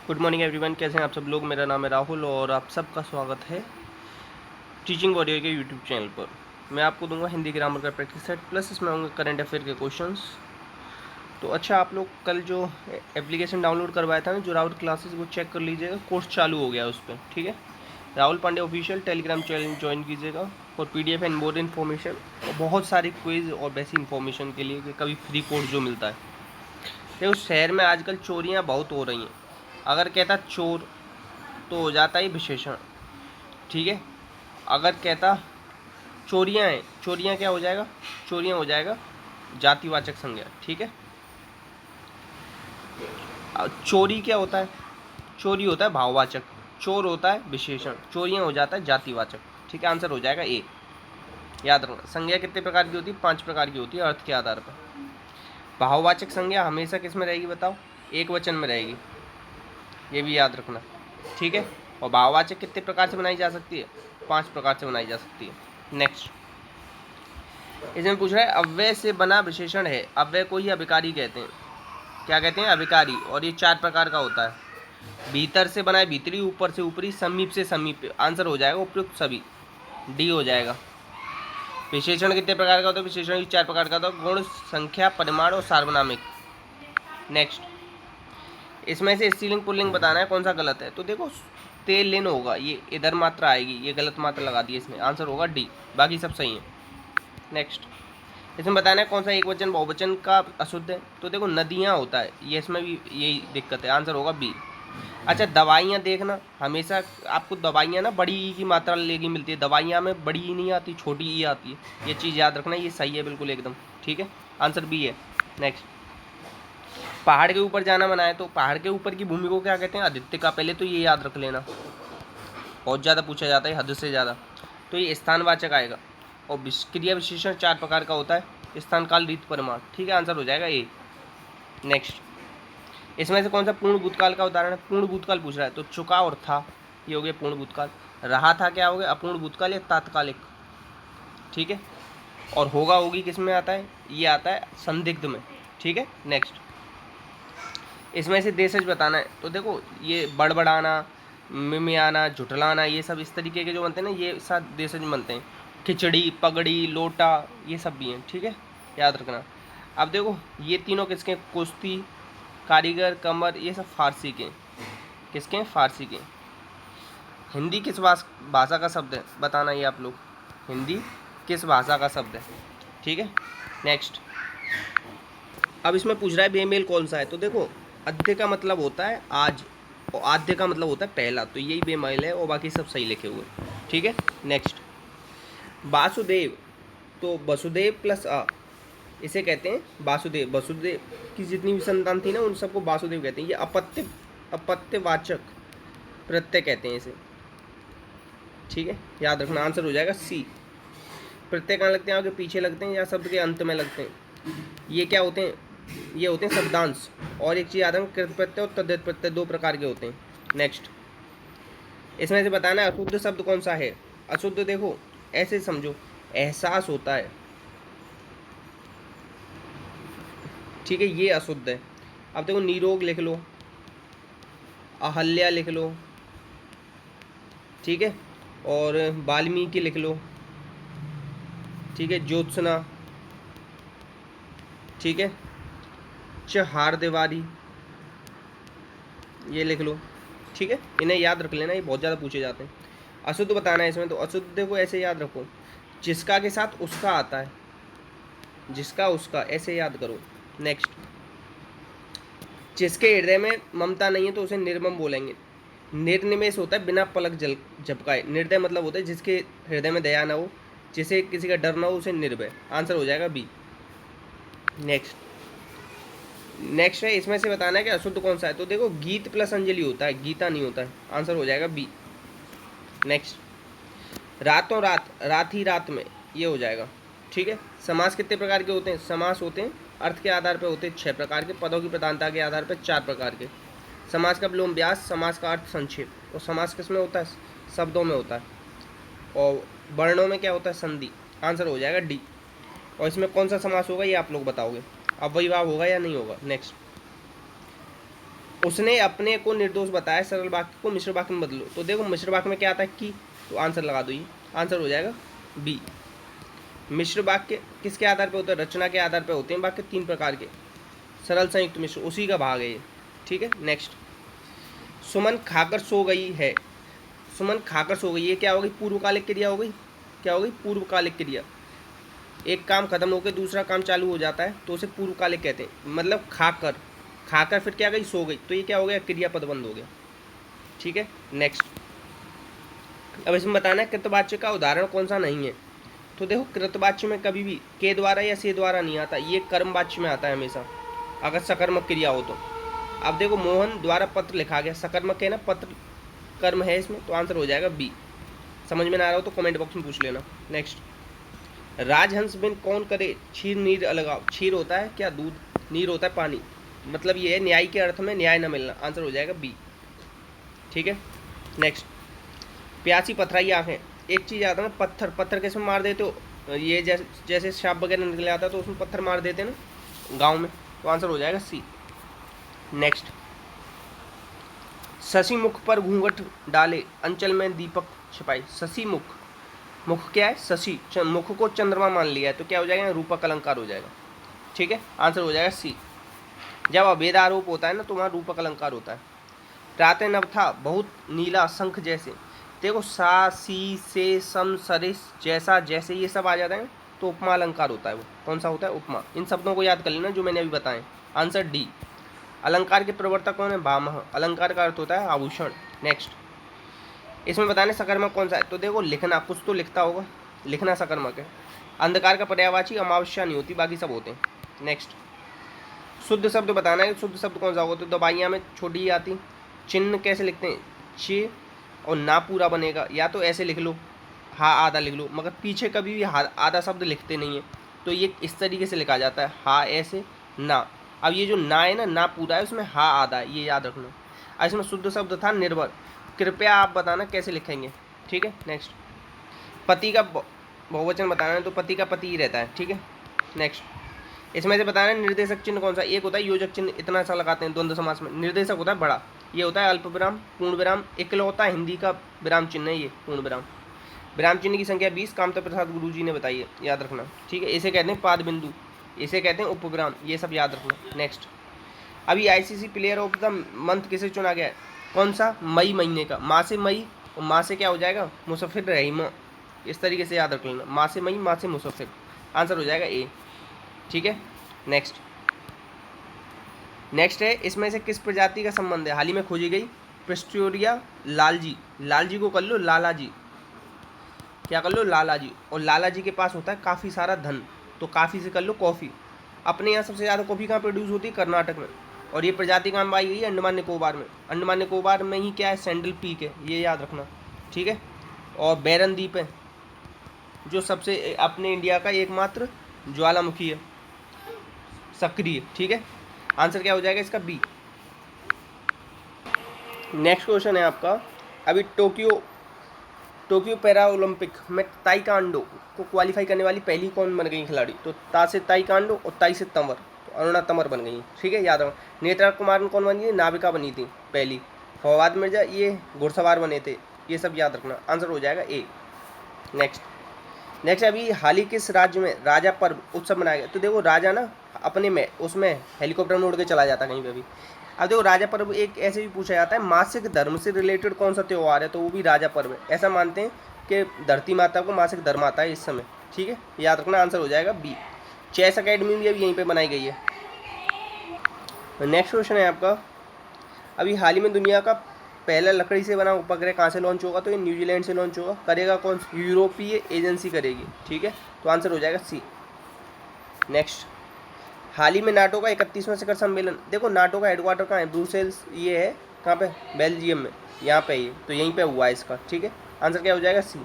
Good morning everyone, कैसे हैं आप सब लोग। मेरा नाम है राहुल और आप सबका स्वागत है टीचिंग वॉरियर के यूट्यूब चैनल पर। मैं आपको दूंगा हिंदी ग्रामर का प्रैक्टिस सेट, प्लस इसमें होंगे करंट अफेयर के क्वेश्चंस। तो अच्छा, आप लोग कल जो एप्लीकेशन डाउनलोड करवाया था ना, जो राहुल क्लासेस, वो चेक कर लीजिएगा। कोर्स चालू हो गया उस पर, ठीक है। Rahul Pandey official Telegram channel join कीजिएगा for PDF and more information, और बहुत सारी क्विज और बेसिक इन्फॉर्मेशन के लिए कि कभी फ्री कोर्स जो मिलता है। देखो, शहर में आजकल चोरियाँ बहुत हो रही हैं। अगर कहता चोर तो हो जाता ही विशेषण, ठीक है। अगर कहता चोरियाँ हैं, चोरियाँ क्या हो जाएगा, चोरियाँ हो जाएगा जातिवाचक संज्ञा, ठीक है। चोरी क्या होता है, चोरी होता है भाववाचक, चोर होता है विशेषण, चोरियाँ हो जाता है जातिवाचक, ठीक है। आंसर हो जाएगा ए। याद रखना, संज्ञा कितने प्रकार की होती है, 5 प्रकार की होती है अर्थ के आधार पर। भाववाचक संज्ञा हमेशा किस में रहेगी बताओ, एक वचन में रहेगी, ये भी याद रखना, ठीक है। और भाववाचक कितने प्रकार से बनाई जा सकती है, 5 प्रकार से बनाई जा सकती है। नेक्स्ट, इसमें पूछ रहा है अव्यय से बना विशेषण है, अव्यय को ही अभिकारी कहते हैं। क्या कहते हैं, अभिकारी। और ये 4 प्रकार का होता है। भीतर से बना है भीतरी, ऊपर से ऊपरी, समीप से समीप। आंसर हो जाएगा उपयुक्त सभी, डी हो जाएगा। विशेषण कितने प्रकार का होता है, विशेषण भी 4 प्रकार का होता है, गुण, संख्या, परिमाण और सार्वनामिक। नेक्स्ट, इसमें से स्त्रीलिंग पुल्लिंग बताना है, कौन सा गलत है। तो देखो, ते लिन होगा, ये इधर मात्रा आएगी, ये गलत मात्रा लगा दी इसमें, आंसर होगा डी, बाकी सब सही है। नेक्स्ट, इसमें बताना है कौन सा एक वचन बहुवचन का अशुद्ध है। तो देखो, नदियाँ होता है, ये इसमें भी यही दिक्कत है, आंसर होगा बी। अच्छा, दवाइयाँ देखना, हमेशा आपको दवाइयाँ ना बड़ी ई की मात्रा लेगी मिलती है, दवाइयाँ में बड़ी ई नहीं आती, छोटी ई आती है, ये चीज़ याद रखना, ये सही है बिल्कुल एकदम, ठीक है। आंसर बी है। नेक्स्ट, पहाड़ के ऊपर जाना मना है, तो पहाड़ के ऊपर की भूमि को क्या कहते हैं, आदित्य का। पहले तो ये याद रख लेना, बहुत ज़्यादा पूछा जाता है, हद से ज़्यादा। तो ये स्थानवाचक आएगा। और क्रिया विशेषण 4 प्रकार का होता है, स्थान, काल, रीत, परिमाण, ठीक है। आंसर हो जाएगा ए। नेक्स्ट, इसमें से कौन सा पूर्ण भूतकाल का उदाहरण है, पूर्ण भूतकाल पूछ रहा है, तो चुका और था, ये हो गया पूर्ण भूतकाल। रहा था क्या हो गया, अपूर्ण भूतकाल या तात्कालिक, ठीक है। और होगा होगी किस में आता है, ये आता है संदिग्ध में, ठीक है। नेक्स्ट, इसमें से देशज बताना है, तो देखो ये बड़बड़ाना, मिमियाना, झुठलाना, ये सब इस तरीके के जो बनते हैं ना, ये सब देशज बनते हैं। खिचड़ी, पगड़ी, लोटा, ये सब भी हैं, ठीक है, याद रखना। अब देखो, ये तीनों किसके, कुश्ती, कारीगर, कमर, ये सब फारसी के। किसके, फारसी के। हिंदी किस भाषा का शब्द है बताना, ये आप लोग, हिंदी किस भाषा का शब्द है, ठीक है। नेक्स्ट, अब इसमें पूछ रहा है बेमेल कौन सा है, तो देखो, अद्य का मतलब होता है आज, और आद्य का मतलब होता है पहला, तो यही बेमेल है, और बाकी सब सही लिखे हुए, ठीक है। नेक्स्ट, वासुदेव, तो वसुदेव प्लस अ, इसे कहते हैं वासुदेव। वसुदेव की जितनी भी संतान थी ना, उन सबको वासुदेव कहते हैं। ये अपत्यवाचक प्रत्यय कहते हैं इसे, ठीक है, याद रखना। आंसर हो जाएगा सी। प्रत्यय कहाँ लगते हैं, आगे पीछे लगते हैं या शब्द के अंत में लगते हैं। ये क्या होते हैं, ये होते हैं शब्दांश। और एक चीज़ याद रखना, कृत प्रत्यय और तद्धित प्रत्यय 2 प्रकार के होते हैं। नेक्स्ट, इसमें से बताना है अशुद्ध शब्द कौन सा है। अशुद्ध देखो, ऐसे समझो, एहसास होता है, ठीक है, ये अशुद्ध है। अब देखो, निरोग लिख लो, अहल्या लिख लो, ठीक है, और वाल्मीकि लिख लो, ठीक है, ज्योत्सना, ठीक है, चहार दीवारी, ये लिख लो, ठीक है। इन्हें याद रख लेना, ये बहुत ज़्यादा पूछे जाते हैं। अशुद्ध बताना है इसमें, तो अशुद्ध देखो ऐसे याद रखो, जिसका के साथ उसका आता है, जिसका उसका, ऐसे याद करो। नेक्स्ट, जिसके हृदय में ममता नहीं है तो उसे निर्मम बोलेंगे। निर्निमेष होता है बिना पलक जल झपकाए। निर्दय मतलब होता है जिसके हृदय में दया ना हो, जिसे किसी का डर ना हो, उसे निर्भय। आंसर हो जाएगा बी। नेक्स्ट, नेक्स्ट है, इसमें से बताना है कि अशुद्ध कौन सा है, तो देखो गीत प्लस अंजलि होता है, गीता नहीं होता है। आंसर हो जाएगा बी। नेक्स्ट, रातों रात, रात ही रात में, ये हो जाएगा, ठीक है। समास कितने प्रकार के होते हैं, समास होते हैं अर्थ के आधार पर होते हैं 6 प्रकार के, पदों की प्रधानता के आधार पर 4 प्रकार के। समास का विलोम व्यास, समास का अर्थ संक्षेप, और समास किस में होता है, शब्दों में होता है, और वर्णों में क्या होता है, संधि। आंसर हो जाएगा डी। और इसमें कौन सा समास होगा ये आप लोग बताओगे, अव्ययीभाव होगा या नहीं होगा। नेक्स्ट, उसने अपने को निर्दोष बताया, सरल वाक्य को मिश्र वाक्य में बदलो। तो देखो मिश्र वाक्य में क्या आता है कि, तो आंसर लगा दो, ये आंसर हो जाएगा बी। मिश्र वाक्य किसके आधार पर होता है? रचना के आधार पर होते हैं वाक्य, 3 प्रकार के। सरल संयुक्त मिश्र उसी का भाग है ये, ठीक है। नेक्स्ट, सुमन खाकर सो गई है। सुमन खाकर सो गई, ये क्या हो गई? पूर्वकालिक क्रिया हो गई। क्या हो गई? पूर्वकालिक क्रिया। एक काम खत्म होकर दूसरा काम चालू हो जाता है तो उसे पूर्वकालिक कहते हैं। मतलब खाकर, खाकर फिर क्या गई? सो गई, तो ये क्या हो गया? क्रियापद बंद हो गया, ठीक है। नेक्स्ट, अब इसमें बताना है कृतवाच्य का उदाहरण कौन सा नहीं है। तो देखो कृतवाच्य में कभी भी के द्वारा या से द्वारा नहीं आता, ये कर्मवाच्य में आता है हमेशा, अगर सकर्मक क्रिया हो तो। अब देखो मोहन द्वारा पत्र लिखा गया, सकर्मक है ना, पत्र कर्म है इसमें, तो आंसर हो जाएगा बी। समझ में ना आ रहा हो तो कमेंट बॉक्स में पूछ लेना। नेक्स्ट, राजहंस बिन कौन करे क्षीर नीर अलगाव। क्षीर होता है क्या? दूध। नीर होता है पानी। मतलब ये है न्याय के अर्थ में न्याय न मिलना, आंसर हो जाएगा बी, ठीक है। नेक्स्ट, प्यासी पथराई आंखें। एक चीज़ आता है ना, पत्थर, पत्थर कैसे मार देते हो? ये जैसे सांप वगैरह निकल आता है तो उसमें पत्थर मार देते हैं ना गाँव में, तो आंसर हो जाएगा सी। नेक्स्ट, शशि मुख पर घूंघट डाले अंचल में दीपक छिपाई। शशि मुख, मुख क्या है? शशि, मुख को चंद्रमा मान लिया है तो क्या हो जाएगा? रूपक अलंकार हो जाएगा, ठीक है। आंसर हो जाएगा सी। जब अभेद आरोप होता है ना तो वहाँ रूपक अलंकार होता है। प्रातः नभ था बहुत नीला शंख जैसे। देखो सा, सी, से, सम, सरिस, जैसा, जैसे, ये सब आ जाते हैं तो उपमा अलंकार होता है। वो कौन सा होता है? उपमा। इन शब्दों को याद कर लेना जो मैंने अभी बताए। Answer D. अलंकार के प्रवर्तक कौन है? भामह। अलंकार का अर्थ होता है आभूषण। नेक्स्ट, इसमें बताने सकर्मक कौन सा है? तो देखो लिखना, कुछ तो लिखता होगा, लिखना सकर्मक है। अंधकार का पर्यायवाची अमावस्या नहीं होती, बाकी सब होते हैं। नेक्स्ट, शुद्ध शब्द बताना है, शुद्ध शब्द कौन सा होगा? तो दवाइयाँ में छोटी ही आती। चिन्ह कैसे लिखते हैं? चे और ना पूरा बनेगा, या तो ऐसे लिख लो, हा आधा लिख लो, मगर पीछे कभी भी आधा शब्द लिखते नहीं है, तो ये इस तरीके से लिखा जाता है, हा ऐसे, ना। अब ये जो ना है ना, ना पूरा है, उसमें हा आधा है, ये याद रखना। अब इसमें शुद्ध शब्द था निर्भर। कृपया आप बताना कैसे लिखेंगे, ठीक है। नेक्स्ट, पति का बहुवचन बताना है तो पति का पति ही रहता है, ठीक है। नेक्स्ट, इसमें से बताना है निर्देशक चिन्ह कौन सा? एक होता है योजक चिन्ह, इतना सा लगाते हैं द्वंद्व समास में। निर्देशक होता है बड़ा, ये होता है अल्प विराम, पूर्ण विराम, इकलौता हिंदी का विराम चिन्ह है ये पूर्ण विराम। विराम चिन्ह की संख्या 20, कामता प्रसाद गुरु जी ने बताई है, याद रखना, ठीक है। इसे कहते हैं पाद बिंदु, इसे कहते हैं उपविराम, ये सब याद रखना। नेक्स्ट, अभी ICC player of the month किसे चुना गया है? कौन सा? मई महीने का। माँ से मई और माँ से क्या हो जाएगा? मुसफिर रहीमा, इस तरीके से याद रख लेना, माँ से मई, माँ से मुसफिर, आंसर हो जाएगा ए, ठीक है। नेक्स्ट, नेक्स्ट है इसमें से किस प्रजाति का संबंध है? हाल ही में खोजी गई प्रिस्टोरिया लालजी। लालजी को कर लो लाला जी, क्या कर लो? लाला जी। और लाला जी के पास होता है काफ़ी सारा धन, तो काफ़ी से कर लो कॉफ़ी। अपने यहाँ सबसे ज़्यादा कॉफ़ी कहाँ प्रोड्यूस होती है? कर्नाटक में। और ये प्रजाति कहाँ पाई गई है? अंडमान निकोबार में। अंडमान निकोबार में ही क्या है? सैंडल पीक है, ये याद रखना, ठीक है। और बैरन द्वीप है जो सबसे अपने इंडिया का एकमात्र ज्वालामुखी है, सक्रिय, ठीक है। आंसर क्या हो जाएगा इसका? बी। नेक्स्ट क्वेश्चन है आपका, अभी टोक्यो पैरा ओलंपिक में ताइक्वांडो को क्वालिफाई करने वाली पहली कौन बन गई खिलाड़ी? तो ता से ताइक्वांडो और ताई से तंवर, तो अरुणा तंवर बन गई, ठीक है, याद रखना। नेत्रा कुमार कौन बनी थी? नाविका बनी थी पहली। फवाद मिर्जा ये घुड़सवार बने थे, ये सब याद रखना, आंसर हो जाएगा ए। नेक्स्ट, अभी हाल ही किस राज्य में राजा पर्व उत्सव मनाया गया? तो देखो राजा ना अपने में उसमें हेलीकॉप्टर में उड़ के चला जाता कहीं पे भी। अब देखो राजा पर्व एक ऐसे भी पूछा जाता है, मासिक धर्म से रिलेटेड कौन सा त्यौहार है? तो वो भी राजा पर्व है। ऐसा मानते हैं कि धरती माता को मासिक धर्म आता है इस समय, ठीक है, याद रखना, आंसर हो जाएगा बी। चेस अकेडमी भी अभी यहीं पर बनाई गई है। नेक्स्ट क्वेश्चन है आपका, अभी हाल ही में दुनिया का पहला लकड़ी से बना उपग्रह कहाँ से लॉन्च होगा? तो ये न्यूजीलैंड से लॉन्च होगा। करेगा कौन? यूरोपीय एजेंसी करेगी, ठीक है, तो आंसर हो जाएगा सी। नेक्स्ट, हाल ही में नाटो का 31वां शिखर सम्मेलन, देखो नाटो का हेडक्वार्टर कहाँ है? ब्रुसेल्स, ये है कहाँ पे? बेल्जियम में, यहाँ पे ये, तो यहीं पे हुआ है इसका, ठीक है, आंसर क्या हो जाएगा? सी।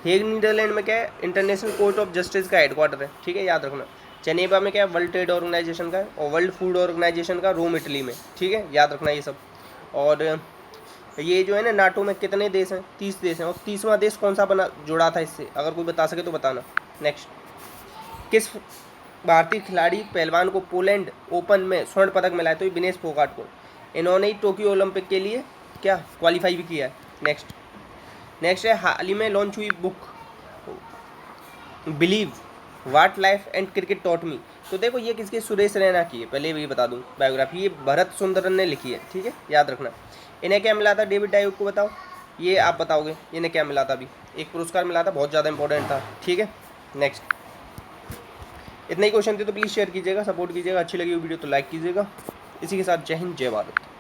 हेग नीदरलैंड में क्या है? इंटरनेशनल कोर्ट ऑफ जस्टिस का हेडक्वार्टर है, ठीक है, याद रखना। जेनेवा में क्या है? वर्ल्ड ट्रेड ऑर्गेनाइजेशन का है। और वर्ल्ड फूड ऑर्गेनाइजेशन का रोम इटली में, ठीक है, याद रखना ये सब। और ये जो है ना नाटो में कितने देश हैं? 30 देश हैं। और 30वां देश कौन सा बना जुड़ा था इससे? अगर कोई बता सके तो बताना। नेक्स्ट, किस भारतीय खिलाड़ी पहलवान को पोलैंड ओपन में स्वर्ण पदक मिला है? तो ये विनेश फोगाट को। इन्होंने ही टोक्यो ओलंपिक के लिए क्या क्वालिफाई भी किया है। नेक्स्ट है हाल ही में लॉन्च हुई book believe what life and cricket taught me. तो देखो ये किसकी, सुरेश रैना की है, पहले भी बता दूं बायोग्राफी, ये भरत सुंदरन ने लिखी है, ठीक है, याद रखना। इन्हें क्या मिला था, डेविड डाइक को बताओ, ये आप बताओगे इन्हें क्या मिला था, अभी एक पुरस्कार मिला था, बहुत ज़्यादा इंपॉर्टेंट था, ठीक है। नेक्स्ट इतने ही क्वेश्चन थे, तो प्लीज़ शेयर कीजिएगा, सपोर्ट कीजिएगा, अच्छी लगी वीडियो तो लाइक कीजिएगा। इसी के साथ जय हिंद जय भारत।